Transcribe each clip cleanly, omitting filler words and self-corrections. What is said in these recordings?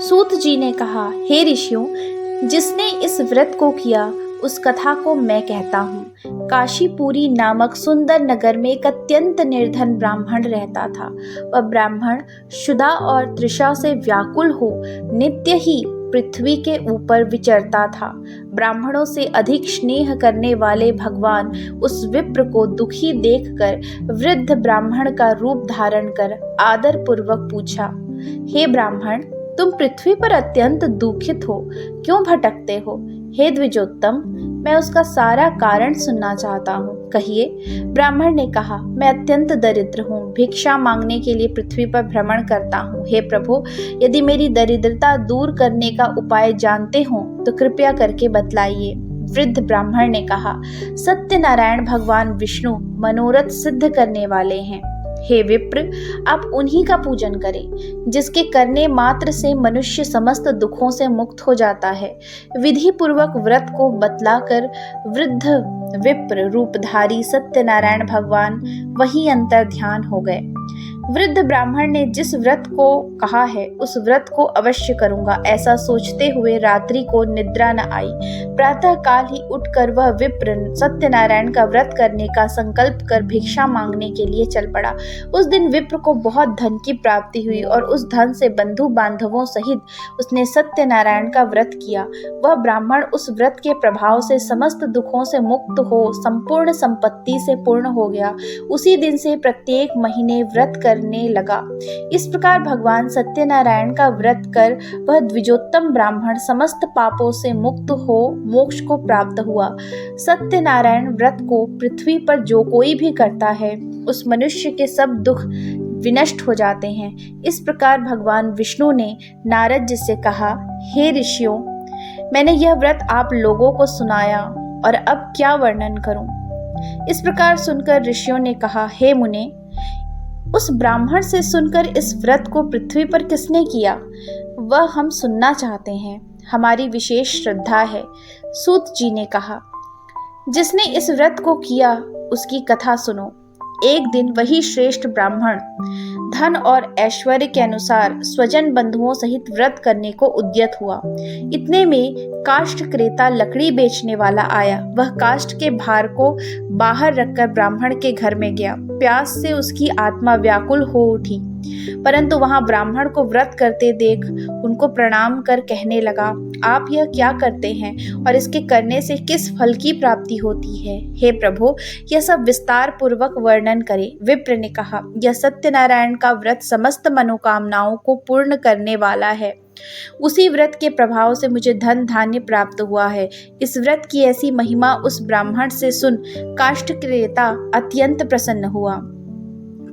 सूत जी ने कहा, हे ऋषियों, जिसने इस व्रत को किया उस कथा को मैं कहता हूँ। काशीपुरी नामक सुंदर नगर में एक अत्यंत निर्धन ब्राह्मण रहता था। वह ब्राह्मण क्षुधा और तृषा से व्याकुल हो नित्य ही पृथ्वी के ऊपर विचरता था। ब्राह्मणों से अधिक स्नेह करने वाले भगवान उस विप्र को दुखी देखकर वृद्ध ब्राह्मण का रूप धारण कर आदर पूर्वक पूछा, हे ब्राह्मण, तुम पृथ्वी पर अत्यंत दुखित हो, क्यों भटकते हो? हे द्विजोत्तम, मैं उसका सारा कारण सुनना चाहता हूँ, कहिए। ब्राह्मण ने कहा, मैं अत्यंत दरिद्र हूँ, भिक्षा मांगने के लिए पृथ्वी पर भ्रमण करता हूँ। हे प्रभु, यदि मेरी दरिद्रता दूर करने का उपाय जानते हो तो कृपया करके बतलाइए। वृद्ध ब्राह्मण ने कहा, सत्यनारायण भगवान विष्णु मनोरथ सिद्ध करने वाले हैं। हे विप्र, आप उन्हीं का पूजन करें, जिसके करने मात्र से मनुष्य समस्त दुखों से मुक्त हो जाता है। विधि पूर्वक व्रत को बतलाकर वृद्ध विप्र रूपधारी सत्यनारायण भगवान वहीं अंतर ध्यान हो गए। वृद्ध ब्राह्मण ने जिस व्रत को कहा है उस व्रत को अवश्य करूंगा, ऐसा सोचते हुए रात्रि को निद्रा न आई। प्रातः काल ही उठकर वह विप्र सत्यनारायण का व्रत करने का संकल्प कर भिक्षा मांगने के लिए चल पड़ा। उस दिन विप्र को बहुत धन की प्राप्ति हुई और उस धन से बंधु बांधवों सहित उसने सत्यनारायण का व्रत किया। वह ब्राह्मण उस व्रत के प्रभाव से समस्त दुखों से मुक्त हो संपूर्ण संपत्ति से पूर्ण हो गया। उसी दिन से प्रत्येक महीने व्रत करने लगा। इस प्रकार भगवान सत्यनारायण का व्रत कर वह द्विजोत्तम ब्राह्मण समस्त पापों से मुक्त हो मोक्ष को प्राप्त हुआ। सत्यनारायण व्रत को पृथ्वी पर जो कोई भी करता है उस मनुष्य के सब दुख विनष्ट हो जाते हैं। इस प्रकार भगवान विष्णु ने नारद जी से कहा, हे ऋषियों, मैंने यह व्रत आप लोगों को सुनाया और अब क्या वर्णन करूं? इस प्रकार सुनकर ऋषियों ने कहा, हे मुने, उस ब्राह्मण से सुनकर इस व्रत को पृथ्वी पर किसने किया, वह हम सुनना चाहते हैं, हमारी विशेष श्रद्धा है। सूत जी ने कहा, जिसने इस व्रत को किया उसकी कथा सुनो। एक दिन वही श्रेष्ठ ब्राह्मण धन और ऐश्वर्य के अनुसार स्वजन बंधुओं सहित व्रत करने को उद्यत हुआ। इतने में काष्ठ क्रेता लकड़ी बेचने वाला आया। वह काष्ठ के भार को बाहर रखकर ब्राह्मण के घर में गया। प्यास से उसकी आत्मा व्याकुल हो उठी, परंतु वहां ब्राह्मण को व्रत करते देख उनको प्रणाम कर कहने लगा, आप यह क्या करते हैं और इसके करने से किस फल की प्राप्ति होती है? हे प्रभु, यह सब विस्तार पूर्वक वर्णन करें। विप्र ने कहा, यह सत्यनारायण का व्रत समस्त मनोकामनाओं को पूर्ण करने वाला है। उसी व्रत के प्रभाव से मुझे धन धान्य प्राप्त हुआ है। इस व्रत की ऐसी महिमा उस ब्राह्मण से सुन काष्ठ क्रेता अत्यंत प्रसन्न हुआ।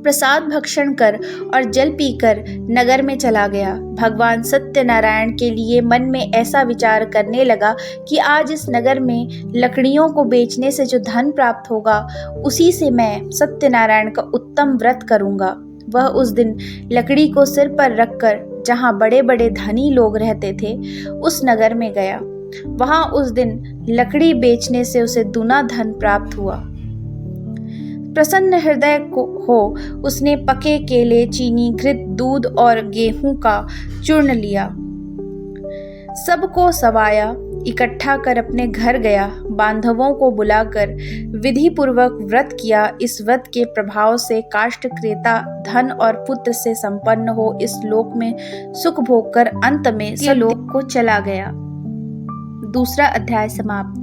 प्रसाद भक्षण कर और जल पीकर नगर में चला गया। भगवान सत्यनारायण के लिए मन में ऐसा विचार करने लगा कि आज इस नगर में लकड़ियों को बेचने से जो धन प्राप्त होगा उसी से मैं सत्यनारायण का उत्तम व्रत करूंगा। वह उस दिन लकड़ी को सिर पर रखकर जहां बड़े बड़े धनी लोग रहते थे उस नगर में गया। वहां उस दिन लकड़ी बेचने से उसे दूना धन प्राप्त हुआ। प्रसन्न हृदय हो उसने पके केले, चीनी, घृत, दूध और गेहूं का चूर्ण लिया, सबको सवाया, इकट्ठा कर अपने घर गया। बांधवों को बुलाकर विधि पूर्वक व्रत किया। इस व्रत के प्रभाव से काष्ठ क्रेता धन और पुत्र से संपन्न हो इस लोक में सुख भोग कर अंत में सलोक को चला गया। दूसरा अध्याय समाप्त।